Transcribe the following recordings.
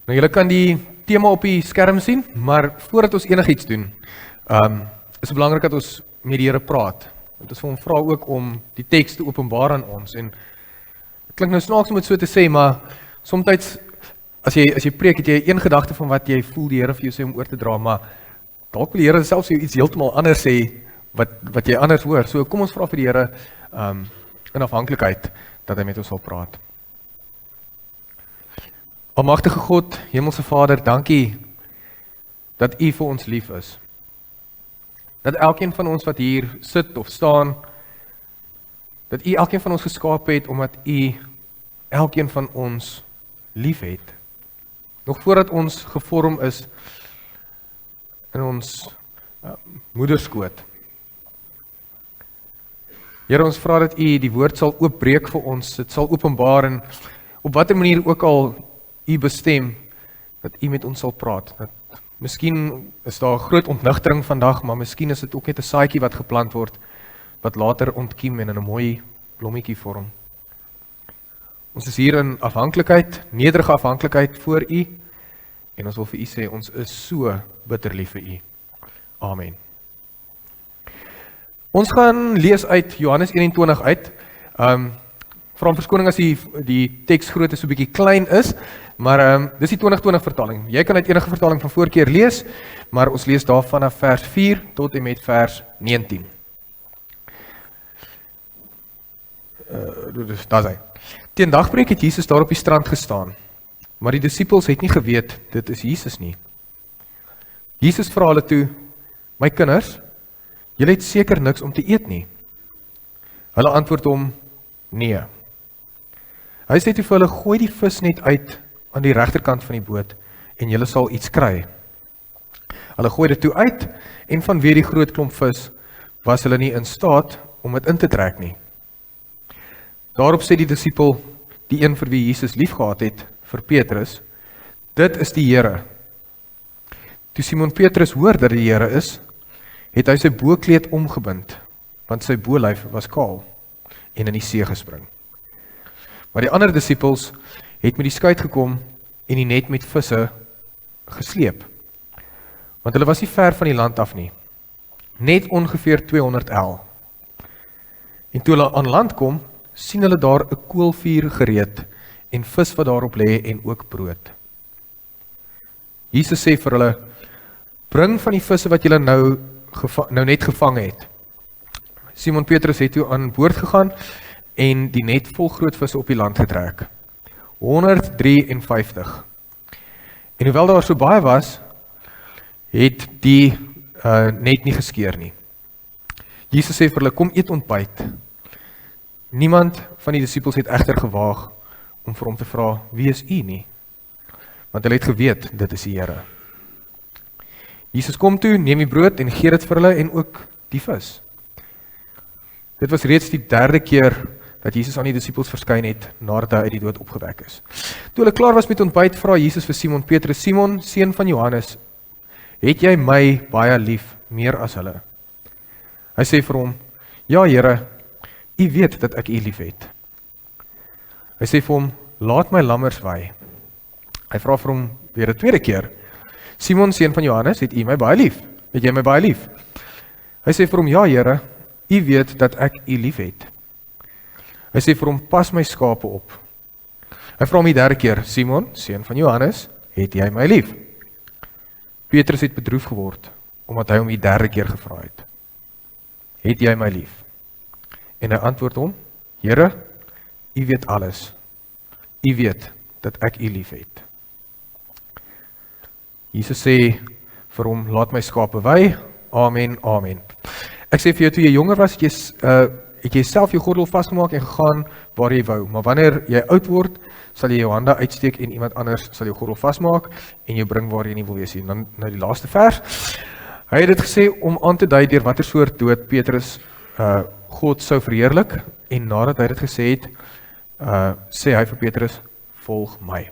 Nou, julle kan die tema op die skerm sien, maar voordat ons enigiets doen, is het belangrik dat ons met die Here praat. Want ons vir hom vra ook om die teks te openbaar aan ons. En het klink nou snaaks om dit so te sê, maar soms as jy preek, het jy een gedagte van wat jy voel die Here vir jou sê om oor te dra, maar dalk wil die Here selfs jou iets heeltemal anders sê wat jy anders hoor. So kom ons vra vir die Here in afhanklikheid dat hy met ons sal praat. Almagtige God, Hemelse Vader, dankie dat U vir ons lief is. Dat elkeen van ons wat hier sit of staan, dat U elkeen van ons geskaap het, omdat U elkeen van ons lief het. Nog voordat ons gevorm is in ons moederskoot. Here, ons vra dat U die woord sal oopbreek vir ons, dit sal openbaar en op watter manier ook al U bestem, dat U met ons sal praat. Dat miskien is daar 'n groot ontnigtering vandag, maar miskien is dit ook net 'n saadjie wat geplant word, wat later ontkiem en in 'n mooi blommetjie vorm. Ons is hier in afhanklikheid, nederige afhanklikheid voor U, en ons wil vir U sê, ons is so bitter lief vir U. Amen. Ons gaan lees uit Johannes 21 uit. Vra om verskoning as die teksgrootte so 'n bietjie klein is, maar dis die 2020 vertaling. Jy kan uit enige vertaling van voorkeur lees, maar ons lees daar vanaf vers 4 tot en met vers 19. Daar is hy. Teen dagbreek het Jesus daar op die strand gestaan, maar die disippels het nie geweet, dit is Jesus nie. Jesus vra hulle toe, my kinders, julle het seker niks om te eet nie. Hulle antwoord hom, nee. Hy sê toe vir hulle, gooi die vis net uit aan die regterkant van die boot en julle sal iets kry. Hulle gooi dit toe uit en vanweë die groot klomp vis was hulle nie in staat om dit in te trek nie. Daarop sê die disipel, die een vir wie Jesus liefgehad het, vir Petrus, dit is die Here. Toe Simon Petrus hoor dat die Here is, het hy sy boekleed omgebind, want sy bolyf was kaal en in die see gespring. Maar die ander disippels het met die skuit gekom en die net met visse gesleep. Want hulle was nie ver van die land af nie, net ongeveer 200 el. En toe hulle aan land kom, sien hulle daar 'n koolvuur gereed en vis wat daarop lê en ook brood. Jesus sê vir hulle, bring van die visse wat julle nou net gevang het. Simon Petrus het toe aan boord gegaan en die net vol groot visse op die land getrek. 153. En hoewel daar so baie was, het die net nie geskeur nie. Jesus sê vir hulle, kom eet ontbyt. Niemand van die disippels het egter gewaag om vir hom te vra, wie is u nie? Want hulle het geweet, dit is die Here. Jesus kom toe, neem die brood en gee dit vir hulle en ook die vis. Dit was reeds die 3de keer dat Jesus aan die disippels verskyn het, nadat hy uit die dood opgewek is. Toe hulle klaar was met ontbyt, vra Jesus vir Simon Petrus, Simon, seun van Johannes, het jy my baie lief, meer as hulle? Hy sê vir hom, ja Here, u weet dat ek u lief het. Hy sê vir hom, laat my lammers waai. Hy vra vir hom weer 'n tweede keer, Simon, seun van Johannes, het u my baie lief? Het jy my baie lief? Hy sê vir hom, ja Here, u weet dat ek u lief het. Hy sê vir hom, pas my skape op. Hy vra hom die 3de keer, Simon, seun van Johannes, het jy my lief? Petrus het bedroef geword, omdat hy hom die 3de keer gevra het. Het jy my lief? En hy antwoord hom, Here, u weet alles. U weet dat ek u lief het. Jesus sê vir hom, laat my skape wei. Amen, amen. Ek sê vir jou, toe jy jonger was, het jy self jou gordel vasgemaak en gegaan waar jy wou. Maar wanneer jy oud word, sal jy jou hande uitsteek en iemand anders sal jou gordel vasmaak en jou bring waar jy nie wil wees nie. Dan nou die laaste vers. Hy het dit gesê om aan te dui deur watter soort dood Petrus God sou verheerlik, en nadat hy dit gesê het, sê hy vir Petrus, volg my.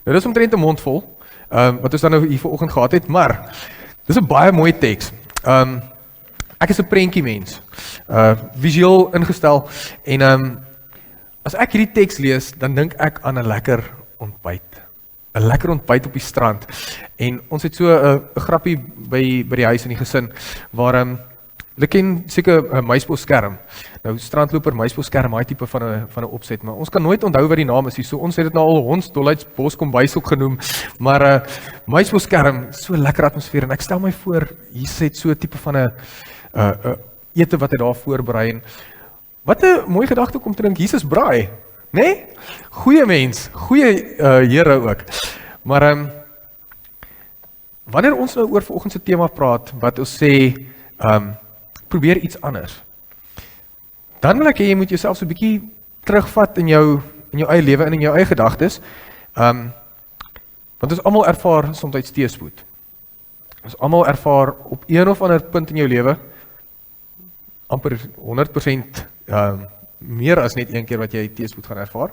Nou dis omtrent 'n mond vol, wat ons dan nou hier vanoggend gehad het, maar dis 'n baie mooi teks. Ek is 'n prentjie mens, visueel ingestel, en as ek hierdie teks lees, dan dink ek aan 'n lekker ontbyt. 'n lekker ontbyt op die strand. En ons het so 'n grappie by die huis in die gesin, waar hulle ken seker 'n muisbosskerm. Nou strandloper, muisbosskerm, daai tipe van 'n opset, maar ons kan nooit onthou wat die naam is nie. So ons het dit nou al Hondsdolheid Boskombuis ook genoem, maar muisbosskerm, so lekker atmosfeer. En ek stel my voor, Jesus het so 'n tipe van 'n ete wat hy daar voorberei. En wat 'n mooi gedagte om te dink, Jesus braai, né? Nee? Goeie mens, goeie Here ook. Maar wanneer ons nou oor vanoggend se tema praat, wat ons sê, probeer iets anders, dan wil ek hê jy moet jouself so 'n bietjie terugvat in jou eie lewe en in jou eie gedagtes, want ons almal ervaar soms teëspoed. Ons almal ervaar op een of ander punt in jou lewe amper 100% meer as net een keer wat jy teëspoed gaan ervaar.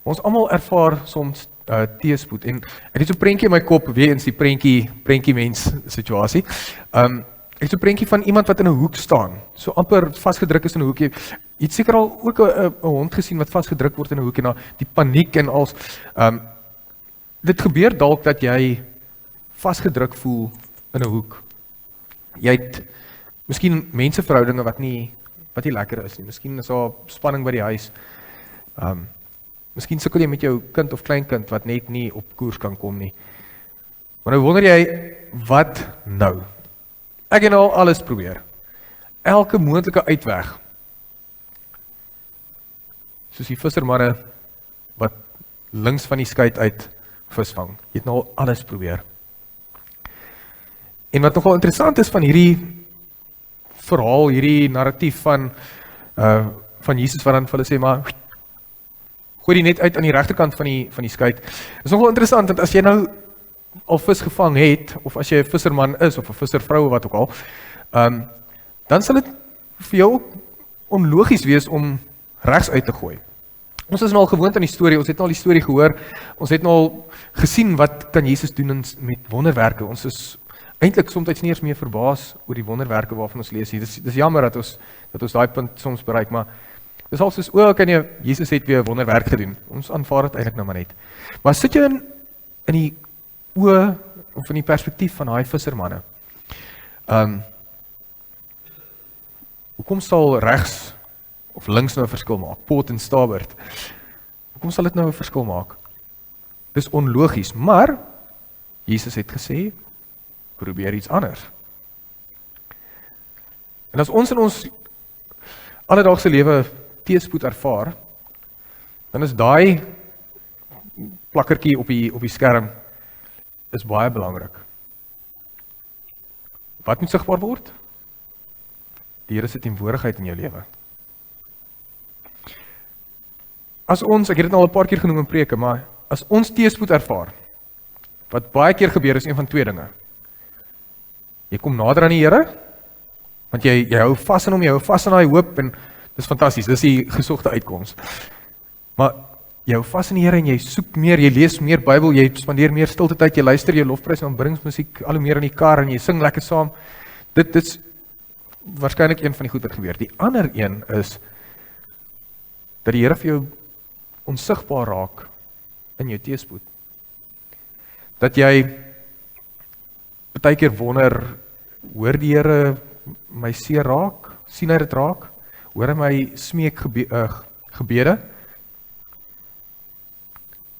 Ons almal ervaar soms teëspoed, en ek het so 'n prentjie in my kop, weer eens die prentjie mens situasie. Ek het so 'n prentjie van iemand wat in 'n hoek staan, so amper vasgedruk is in 'n hoek. Jy het seker al ook 'n hond gesien wat vasgedruk word in 'n hoek, en dan die paniek en als. Dit gebeur dalk dat jy vasgedruk voel in 'n hoek. Jy het miskien menseverhoudinge wat nie lekker is nie. Miskien is daar spanning by die huis. Miskien sukkel jy met jou kind of kleinkind wat net nie op koers kan kom nie. Maar nou wonder jy, wat nou? Ek het nou al alles probeer. Elke moontlike uitweg. Soos die vissermanne wat links van die skei uit vis vang. Jy het nou al alles probeer. En wat nogal interessant is van hierdie verhaal, hierdie narratief van Jesus, wat dan vir hulle sê, maar gooi die net uit aan die regterkant van die skei. Is nogal interessant, want as jy nou al vis gevang het, of as jy 'n visserman is, of 'n visservrou, wat ook al, dan sal dit vir jou ook onlogies wees om regs uit te gooi. Ons is nou al gewoond aan die storie, ons het nou al die storie gehoor, ons het nou al gesien wat kan Jesus doen met wonderwerke. Ons is eintlik soms nie eens meer verbaas oor die wonderwerke waarvan ons lees hier. Dis jammer dat ons daai punt soms bereik, maar dis al soos, kan jy, Jesus het weer 'n wonderwerk gedoen. Ons aanvaar dit eintlik nou maar net. Maar sit jy in die oë of in die perspektief van daai vissermanne. Hoekom sal regs of links nou 'n verskil maak? Port en starboard. Hoekom sal dit nou 'n verskil maak? Dis onlogies, maar Jesus het gesê, probeer iets anders. En as ons in ons alledaagse lewe teëspoed ervaar, dan is daai plakkertjie op die skerm is baie belangrik. Wat moet sigbaar word? Die Here se teenwoordigheid in jou lewe. As ons, ek het dit al 'n paar keer genoem in preke, maar as ons teëspoed ervaar, wat baie keer gebeur is een van twee dinge. Jy kom nader aan die Here, want jy hou vas aan hom, jy hou vas aan daai hoop, en dis fantasties, dis die gesogte uitkoms. Maar jy hou vas in die Here en jy soek meer, jy lees meer Bybel, jy spandeer meer stilte tyd, jy luister jou lofprys en aanbiddingsmusiek al hoe meer in die kar en jy sing lekker saam. Dit is waarskynlik een van die goed wat gebeur. Die ander een is dat die Here vir jou onsigbaar raak in jou teëspoed. Dat jy baie keer wonder, hoor die Here my seer raak? Sien hy dit raak? Hoor hy my smeek gebede?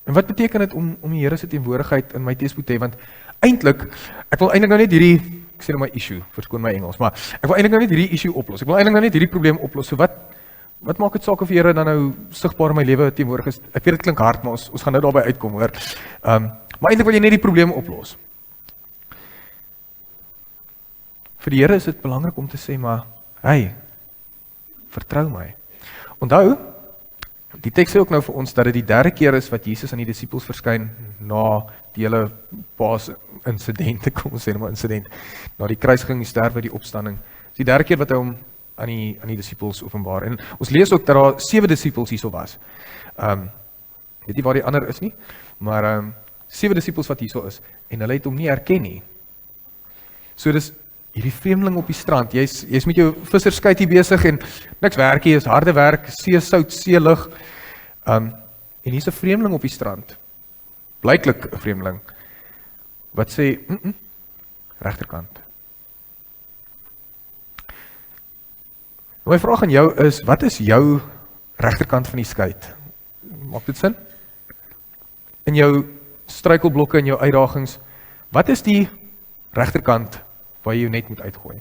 En wat beteken dit om die Here se teenwoordigheid in my teëspoed te hê? Want eintlik, ek wil eintlik nou net hierdie, ek sê nou my issue, verskoon my Engels, maar ek wil eintlik nou net hierdie issue oplos. Ek wil eintlik nou net hierdie probleem oplos. So wat maak dit saak of die Here dan nou sigbaar in my lewe teenwoordig is? Ek weet dit klink hard, maar ons gaan nou daarby uitkom, hoor. Maar eintlik wil jy net die probleem oplos. Vir die Here is dit belangrik om te sê, maar hey, vertrou my. Onthou, die teks sê ook nou vir ons dat dit die derde keer is wat Jesus aan die disippels verskyn na die hele Paas-insident, kom ons sê nou maar insident, na die kruisiging, die sterwe, die opstanding. Dis die derde keer wat hy hom aan die disippels openbaar. En ons lees ook dat daar 7 disippels hierso was. Weet nie waar die ander is nie, maar 7 disippels wat hierso is, en hulle het hom nie herken nie. So dis hierdie vreemdeling op die strand, jy's met jou visserskuitie besig en niks werk hier, is harde werk, see sout, see lig. En hier's 'n vreemdeling op die strand. blyklik 'n vreemdeling, wat sê, regterkant. My vraag aan jou is, wat is jou regterkant van die skei? Maak dit sin? In jou struikelblokke, in jou uitdagings, wat is die regterkant waar jy jou net moet uitgooi?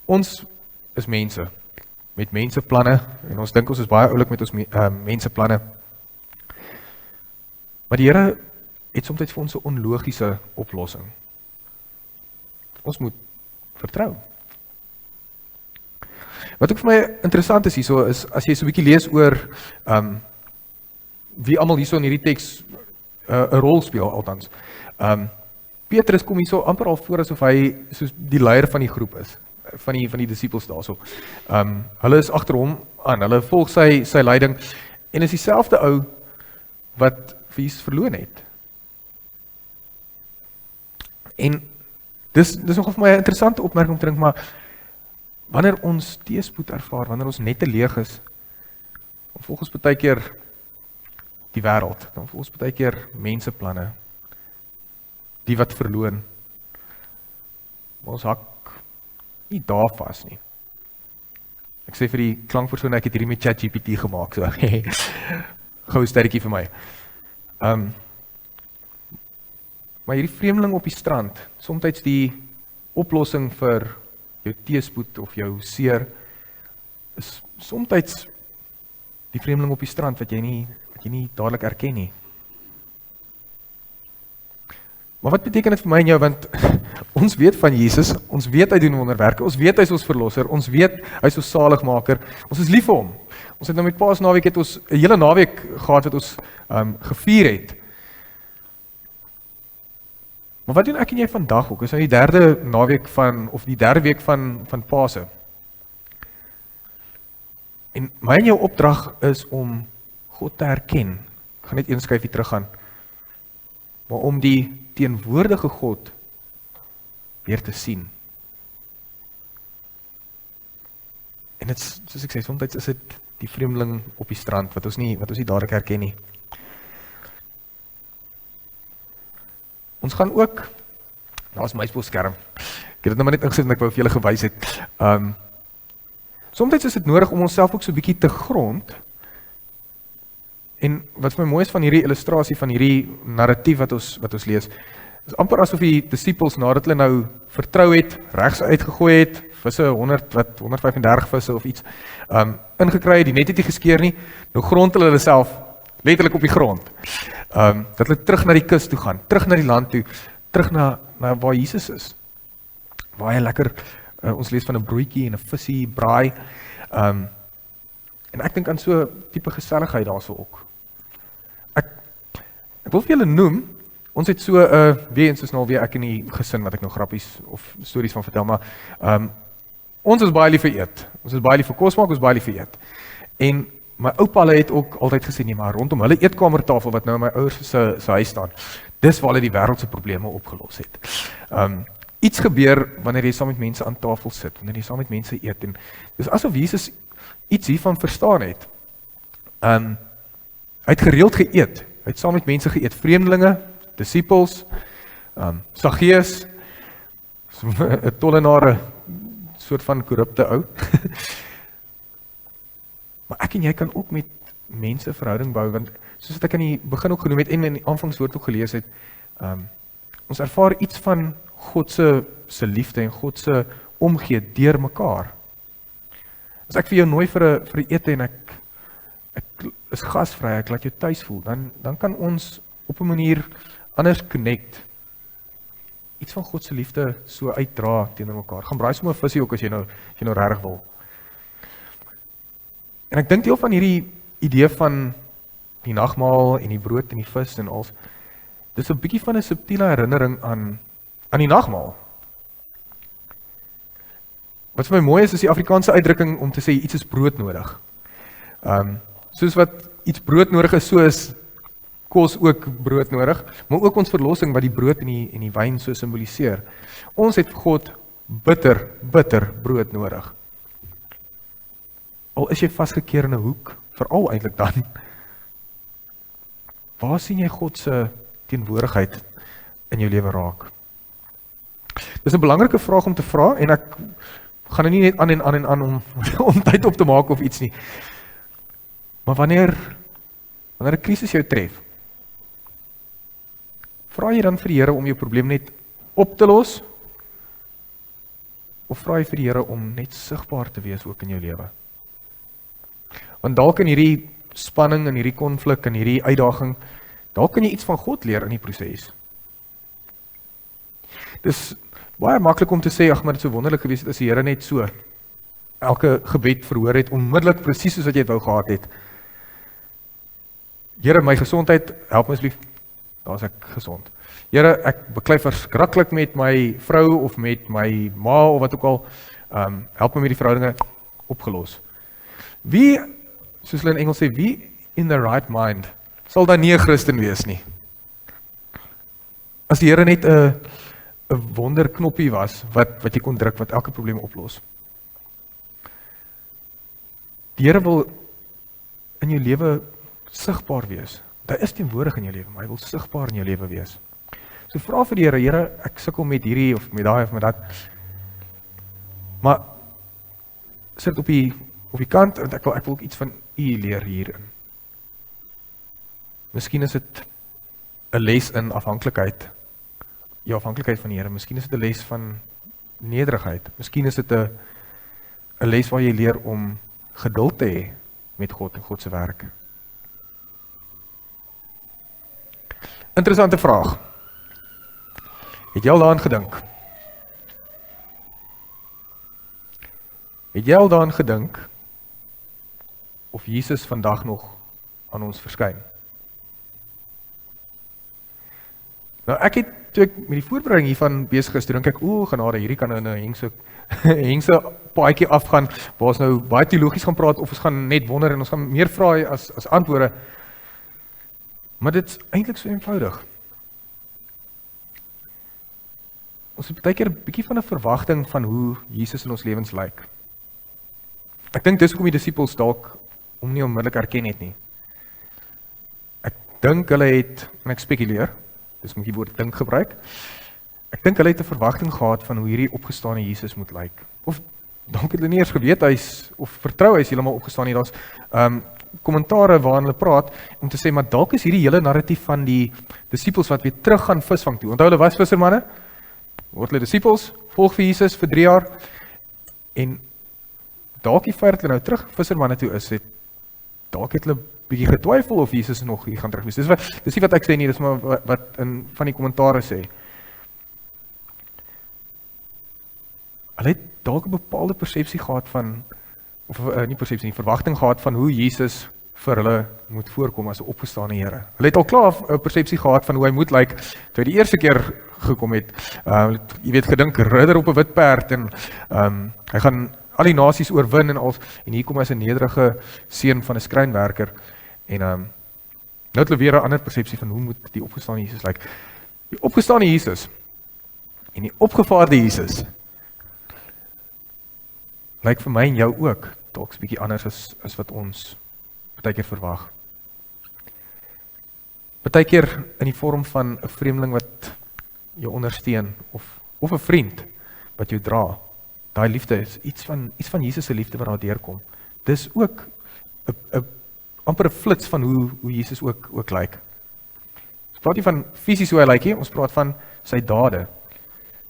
Ons is mense, met menseplanne, en ons dink ons is baie oulik met ons menseplanne. Maar die Here het soms vir ons 'n onlogiese oplossing. Ons moet vertrou. Wat ook vir my interessant is hierso, is as jy so 'n bietjie lees oor wie almal hierso in hierdie teks 'n rol speel, althans. Petrus kom hierso amper al voor asof hy soos die leier van die groep is, van die disippels daarso. Hulle is agter hom aan, hulle volg sy leiding, en is dieselfde ou wat vir Jesus verloon het. En dis nogal vir my 'n interessante opmerking om te dink, maar wanneer ons teëspoed ervaar, wanneer ons net te leeg is, dan volg ons baie keer die wêreld, dan volg ons baie keer menseplanne, die wat verloon. Maar ons hak nie daar vas nie. Ek sê vir die klankpersoon, ek het hierdie met ChatGPT gemaak, so gou 'n sterretjie vir my. Maar hierdie vreemdeling op die strand, soms die oplossing vir jou teëspoed of jou seer, is soms die vreemdeling op die strand wat jy nie dadelik erken nie. Maar wat beteken dit vir my en jou, want ons weet van Jesus, ons weet hy doen wonderwerke, ons weet hy is ons verlosser, ons weet hy is ons saligmaker, ons is lief vir hom. Ons het nou met Paasnaweek het ons 'n hele naweek gehad wat ons gevier het. Maar wat doen ek en jy vandag ook? Is nou die derde naweek of die derde week van Paase. En my en jou opdrag is om God te herken. Ek gaan net een skuifie teruggaan. Maar om die teenwoordige God weer te sien. En dit is, soos ek sê, soms is dit die vreemdeling op die strand wat ons nie dadelik herken nie. Ons gaan ook, daar is my spoelskerm, ek het dit nou maar net ingesit en ek wou vir julle gewys het. Soms is dit nodig om onsself ook so 'n bietjie te grond. En wat vir my mooi is van hierdie illustrasie, van hierdie narratief wat ons lees, is amper asof die disippels, nadat hulle nou vertrou het, regs uitgegooi het, visse 135 visse of iets, ingekry het, die net het nie geskeer nie, nou grond hulle self letterlik op die grond. Dat hulle terug na die kus toe gaan, terug na die land toe, terug na waar Jesus is. Waar hy lekker, ons lees van 'n broodjie en 'n visie braai. En ek dink aan so 'n tipe geselligheid daarso ook. Ek wil vir julle noem, ons het so weens is nou alweer ek in die gesin wat ek nou grappies of stories van vertel, maar ons is baie lief vir eet. Ons is baie lief vir kos maak, ons is baie lief vir eet. En my oupa hulle het ook altyd gesê, nee, maar rondom hulle eetkamertafel wat nou in my ouers se huis staan, dis waar hulle die wêreld se probleme opgelos het. Iets gebeur wanneer jy saam met mense aan tafel sit, wanneer jy saam met mense eet, en dis asof Jesus iets hiervan verstaan het. Hy het gereeld geëet, hy het saam met mense geëet, vreemdelinge, disippels, Saggeus, 'n tollenaar, 'n soort van korrupte ou. Maar ek en jy kan ook met mense verhouding bou, want soos wat ek aan die begin ook genoem het, en in die aanvangswoord ook gelees het, ons ervaar iets van God se liefde en God se omgee deur mekaar. As ek vir jou nooi vir 'n ete en ek is gasvry, ek laat jou tuis voel, dan kan ons op 'n manier anders connect. Iets van God se liefde so uitdra teenoor mekaar. Gaan braai sommer 'n visie ook as jy nou regtig wil. En ek dink deel van hierdie idee van die nagmaal en die brood en die vis en al, dis 'n bietjie van 'n subtiele herinnering aan die nagmaal. Wat vir my mooi is die Afrikaanse uitdrukking om te sê iets is broodnodig. Soos wat iets broodnodig is, so is kos ook broodnodig, maar ook ons verlossing wat die brood en die wyn so simboliseer. Ons het vir God bitter brood nodig. Al is jy vasgekeer in 'n hoek, veral eintlik dan, Waar sien jy God se teenwoordigheid in jou lewe raak? Dis 'n belangrike vraag om te vra en ek gaan er nie net aan en aan en aan om tyd op te maak of iets nie. Maar wanneer 'n krisis jou tref, vra jy dan vir die Here om jou probleem net op te los? Of vra jy vir die Here om net sigbaar te wees ook in jou lewe? Want dalk in hierdie spanning, in hierdie konflik, in hierdie uitdaging, dalk kan jy iets van God leer in die proses. Dis baie maklik om te sê, ag, maar dit sou wonderlik gewees het as die Here net so elke gebed verhoor het, onmiddellik presies soos wat jy het wou gehad het. Here, my gesondheid, help my asseblief, daar is ek gesond. Here, ek beklei verskriklik met my vrou of met my ma of wat ook al, help my met die verhoudinge, opgelos. Wie, soos hulle in Engels sê, wie in the right mind, sal dan nie 'n Christen wees nie? As die Here net 'n wonderknoppie was, wat jy kon druk, wat elke probleem oplos. Die Here wil in jou lewe sigbaar wees. Hy is teenwoordig in jou lewe, maar hy wil sigbaar in jou lewe wees. So vra vir die Here, Here, ek sukkel met hierdie of met daai of met dat. Maar sit op die kant, want ek wil ook iets van U leer hierin. Miskien is dit 'n les in afhanklikheid. Jou afhanklikheid van die Here. Miskien is dit 'n les van nederigheid. Miskien is dit 'n les waar jy leer om geduld te hê met God en God se werk. Interessante vraag. Het jy al daaraan gedink? Het jy al daaraan gedink of Jesus vandag nog aan ons verskyn? Nou ek het, toe ek met die voorbereiding hiervan besig is, toe dink ek, genade, hierdie kan nou in 'n hengse paadjie afgaan, waar ons nou baie teologies gaan praat, of ons gaan net wonder en ons gaan meer vra as antwoorde. Maar dit is eintlik so eenvoudig. Ons het baie keer 'n bietjie van 'n verwagting van hoe Jesus in ons lewens lyk. Ek dink dis hoekom die disippels dalk hom nie onmiddellik erken het nie. Ek dink hulle het, en ek spekuleer, dis moet die woord dink gebruik, ek dink hulle het 'n verwagting gehad van hoe hierdie opgestane Jesus moet lyk. Of dalk het hulle nie eers geweet of vertrou hy is heeltemal opgestaan nie. Daar's kommentare waarin hulle praat om te sê, maar dalk is hierdie hele narratief van die disippels wat weer terug gaan visvang toe. Onthou hulle was vissermanne, word hulle disippels, volg vir Jesus vir 3 jaar, en dalk die feit dat hulle nou terug vissermanne toe is, dalk het hulle bietjie getwyfel of Jesus nog hier gaan terugwees. Dis nie wat ek sê nie, dis maar wat in van die kommentare sê. Hulle het dalk 'n bepaalde persepsie gehad van, of nie persepsie nie, verwagting gehad van hoe Jesus vir hulle moet voorkom as 'n opgestane Here. Hulle het al klaar 'n persepsie gehad van hoe hy moet lyk, toe hy die eerste keer gekom het. Jy weet, gedink, ridder op 'n wit perd, en hy gaan al die nasies oorwin en hier kom hy as 'n nederige seun van 'n skrynwerker, en nou het hulle weer 'n ander persepsie van hoe moet die opgestane Jesus lyk. Die opgestane Jesus en die opgevaarde Jesus lyk vir my en jou ook dalk 'n bietjie anders as wat ons partykeer verwag. Partykeer in die vorm van 'n vreemdeling wat jou ondersteun, of 'n vriend wat jou dra. Daai liefde is iets van Jesus se liefde wat daar deurkom. Dis ook 'n amper 'n flits van hoe Jesus ook lyk. Ons praat nie van fisies hoe hy lyk nie, ons praat van sy dade,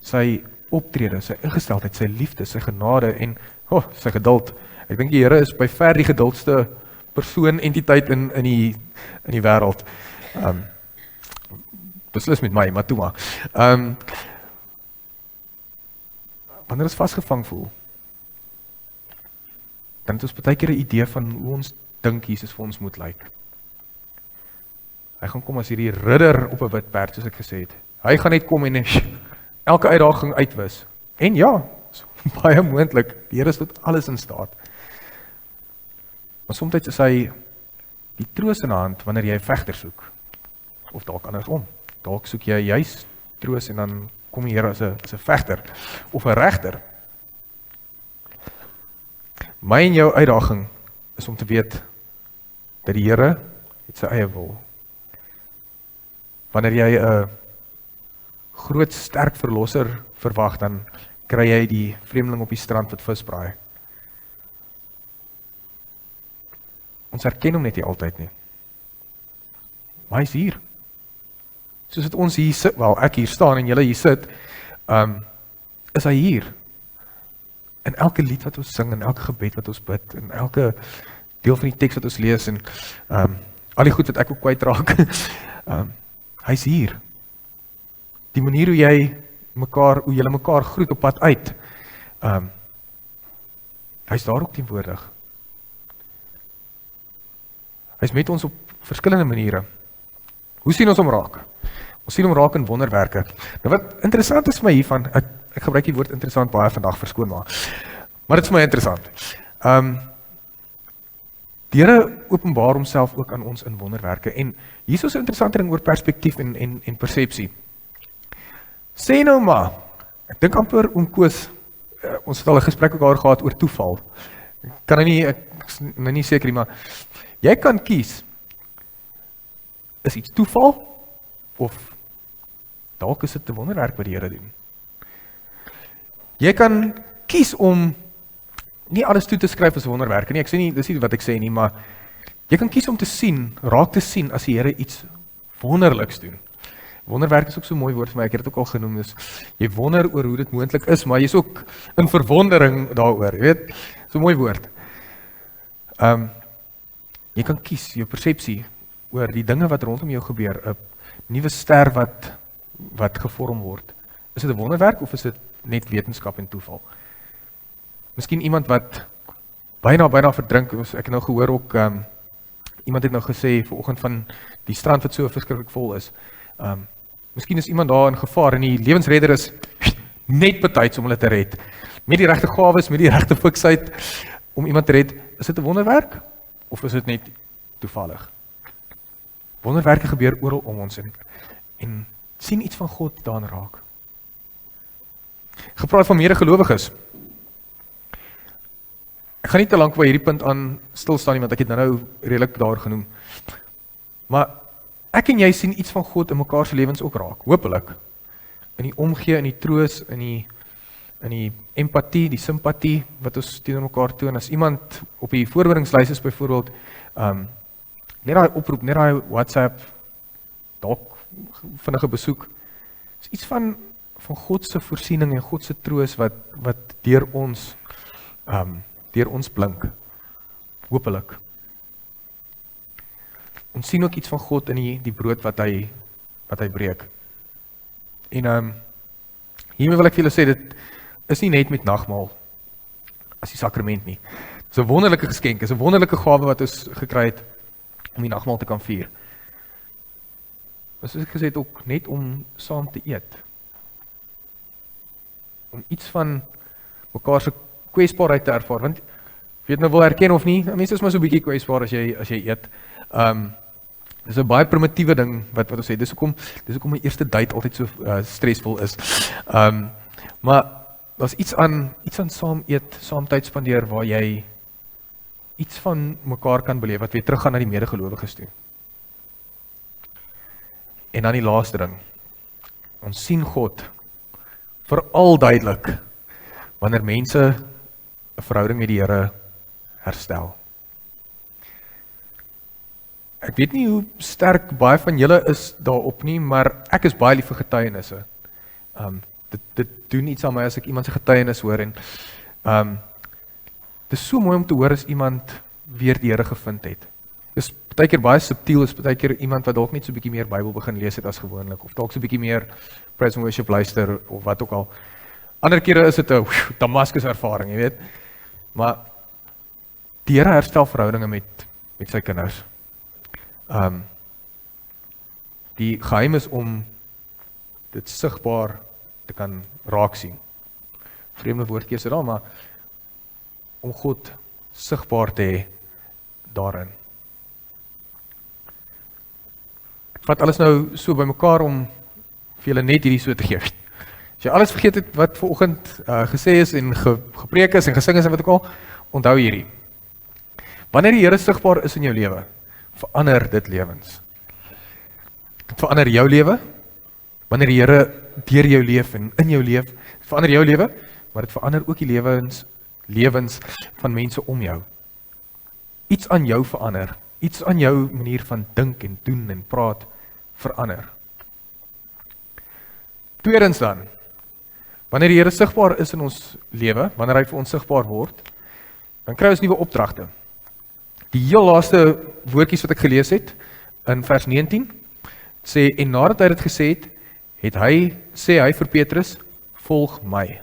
sy optrede, sy ingesteldheid, sy liefde, sy genade en sy geduld. Ek dink die Here is by ver die geduldste persoon, entiteit in die wêreld. Beslis met my, maar toe maar. Wanneer ons vasgevang voel, dan het ons baie keer 'n idee van hoe ons dink Jesus vir ons moet lyk. Hy gaan kom as hierdie ridder op 'n wit perd, soos ek gesê het. Hy gaan net kom en elke uitdaging uitwis. En ja, baie moontlik, die Here is tot alles in staat. Maar soms is hy die troos in die hand wanneer jy 'n vegter soek. Of dalk andersom. Dalk soek jy juis troos en dan kom die Here as 'n vegter of 'n regter. My en jou uitdaging is om te weet dat die Here het sy eie wil. Wanneer jy 'n groot, sterk verlosser verwag, dan kry jy die vreemdeling op die strand wat vis braai. Ons herken hom net nie altyd nie. Maar hy is hier. Soos het ons hier sit, wel ek hier staan en julle hier sit, is hy hier. In elke lied wat ons sing, in elke gebed wat ons bid, in elke deel van die teks wat ons lees, en al die goed wat ek ook kwytraak, hy is hier. Die manier hoe julle mekaar groet op pad uit, hy is daar ook teenwoordig. Hy is met ons op verskillende maniere. Hoe sien ons hom raak? Ons sien hom raak in wonderwerke. Nou wat interessant is vir my hiervan, ek gebruik die woord interessant baie vandag, verskoon maar dit is my interessant. Die Here openbaar homself ook aan ons in wonderwerke, en hier is 'n interessante ding oor perspektief en persepsie. Sê nou maar, ek dink amper oom Koos, ons het al 'n gesprek ook daar gehad oor toeval. Ek is nou nie seker nie, maar jy kan kies, is iets toeval, of dalk is dit 'n wonderwerk wat die Here doen. Jy kan kies om nie alles toe te skryf as wonderwerke nie, ek sê nie, dis nie wat ek sê nie, maar jy kan kies om te sien, raak te sien as die Here iets wonderliks doen. Wonderwerk is ook so 'n mooi woord vir my, ek het dit ook al genoem, dus jy wonder oor hoe dit moontlik is, maar jy is ook in verwondering daaroor, jy weet, so 'n mooi woord. Jy kan kies, jou persepsie oor die dinge wat rondom jou gebeur, 'n nuwe ster wat gevorm word. Is dit 'n wonderwerk of is dit net wetenskap en toeval? Miskien iemand wat byna verdrink, ek het nou gehoor ook, iemand het nou gesê vanoggend van die strand wat so verskriklik vol is. Miskien is iemand daar in gevaar en die lewensredder is net betyds om hulle te red. Met die regte gawes, met die regte fiksheid om iemand te red. Is dit 'n wonderwerk of is dit net toevallig? Wonderwerke gebeur oral om ons en sien iets van God daarin raak. Gepraat van medegelowiges. Ek gaan nie te lank by hierdie punt aan stil staan nie, want ek het nou redelik daar genoem. Maar ek en jy sien iets van God in mekaar se lewens ook raak, hopelik. In die omgee, in die troos, in die empatie, die simpatie wat ons teenoor mekaar toon. As iemand op die voorbereidingslys is byvoorbeeld, net daai oproep, net daai WhatsApp, dalk vinnige besoek, is iets van God se voorsiening en God se troos wat deur ons blink, hopelik. Ons sien ook iets van God in die brood wat hy breek. En hiermee wil ek vir julle sê, dit is nie net met nagmaal as die sakrament nie. Dit is 'n wonderlike geskenk, is 'n wonderlike gawe wat ons gekry het om die nagmaal te kan vier. Maar soos ek gesê het, ook net om saam te eet. Om iets van mekaar se kwesbaarheid te ervaar, want weet nou wil herken of nie, mense is maar so 'n bietjie kwesbaar as jy eet. Dis 'n baie primitiewe ding wat ons sê, dis hoekom 'n eerste date altyd so stresvol is. Maar daar's iets aan saam eet, saam tyd spandeer waar jy iets van mekaar kan beleef wat weer teruggaan na die medegelowiges toe. En dan die laaste ding. Ons sien God veral duidelik wanneer mense 'n verhouding met die Here herstel. Ek weet nie hoe sterk baie van julle is daarop nie, maar ek is baie lief vir getuienisse. Dit doen iets aan my as ek iemand se getuienis hoor en dit is so mooi om te hoor as iemand weer die Here gevind het. Dit is baie keer baie subtiel, is baie keer iemand wat dalk net so 'n bietjie meer Bybel begin lees het as gewoonlik, of dalk so 'n bietjie meer praise and worship luister of wat ook al. Ander kere is dit 'n Damaskus ervaring, jy weet. Maar die Here herstel verhoudinge met sy kinders. Die geheim is om dit sigbaar te kan raak sien. Vreemde woordkeuse daar, maar om God sigbaar te hê daarin. Ek vat alles nou so bymekaar om vir julle net hierdie so te gee. As jy alles vergeet het wat vanoggend gesê is en gepreek is en gesing is en wat ook al, onthou hierdie. Wanneer die Here sigbaar is in jou lewe, verander dit lewens. Dit verander jou lewe, wanneer die Here deur jou leef en in jou leef, dit verander jou lewe, maar dit verander ook die lewens van mense om jou. Iets aan jou verander, iets aan jou manier van dink en doen en praat verander. Tweedens dan, wanneer die Here sigbaar is in ons lewe, wanneer hy vir ons sigbaar word, dan kry ons nuwe opdragte. Die heel laaste woordjies wat ek gelees het, in vers 19, sê, en nadat hy dit gesê het, sê hy vir Petrus, volg my.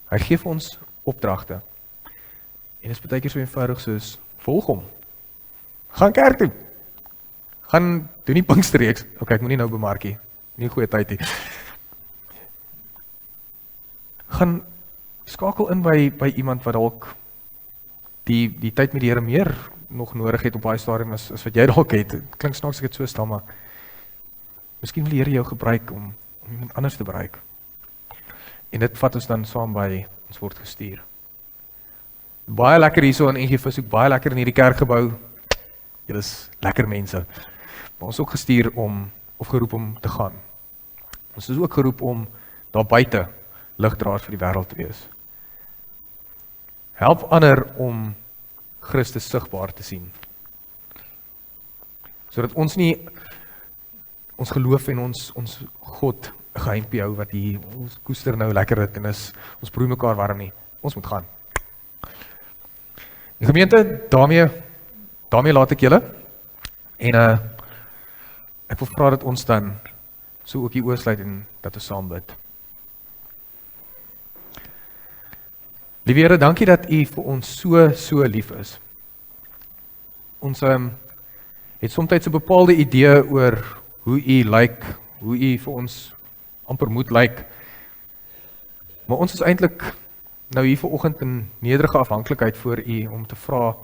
Hy gee vir ons opdragte. En dit is baie keer so eenvoudig soos, volg hom. Gaan kerk toe. Gaan doen die Pinksterreeks. Ok, ek moet nie nou bemarkie. Nie goeie tyd nie. Gaan skakel in by iemand wat dalk die tyd met die Here meer nog nodig het op baie stadium as wat jy dalk het. Klink snaaks as ek dit so stel, maar miskien wil die Here jou gebruik om iemand anders te bereik. En dit vat ons dan saam by ons word gestuur. Baie lekker hierso in NG Vishoek, baie lekker in hierdie kerkgebou. Julle is lekker mense. Maar ons is ook gestuur of geroep om te gaan. Ons is ook geroep om daar buite ligdraers vir die wêreld te wees. Help ander om Christus sigbaar te sien. Sodat ons nie ons geloof en ons God geheimpie hou wat hier, ons koester nou lekker dit en ons broei mekaar warm nie. Ons moet gaan. Die gemeente, daarmee laat ek julle. En ek wil vra dat ons dan so ook die oë sluit en dat ons saam bid. Liewe Here, dankie dat U vir ons so lief is. Ons het soms 'n bepaalde idee oor hoe U lyk, hoe U vir ons amper moet lyk. Maar ons is eintlik nou hier vanoggend in nederige afhanklikheid voor U om te vra,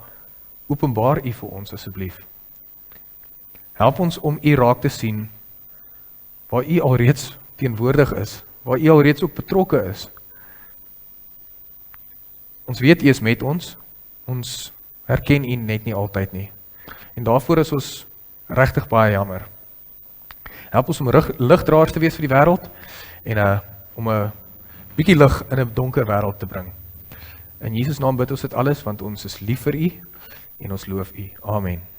openbaar U vir ons asseblief. Help ons om U raak te sien waar U alreeds teenwoordig is, waar U alreeds ook betrokke is. Ons weet U is met ons herken U net nie altyd nie. En daarvoor is ons regtig baie jammer. Help ons om ligdraers te wees vir die wêreld en om 'n bietjie lig in 'n donker wêreld te bring. In Jesus naam bid ons dit alles, want ons is lief vir U en ons loof U. Amen.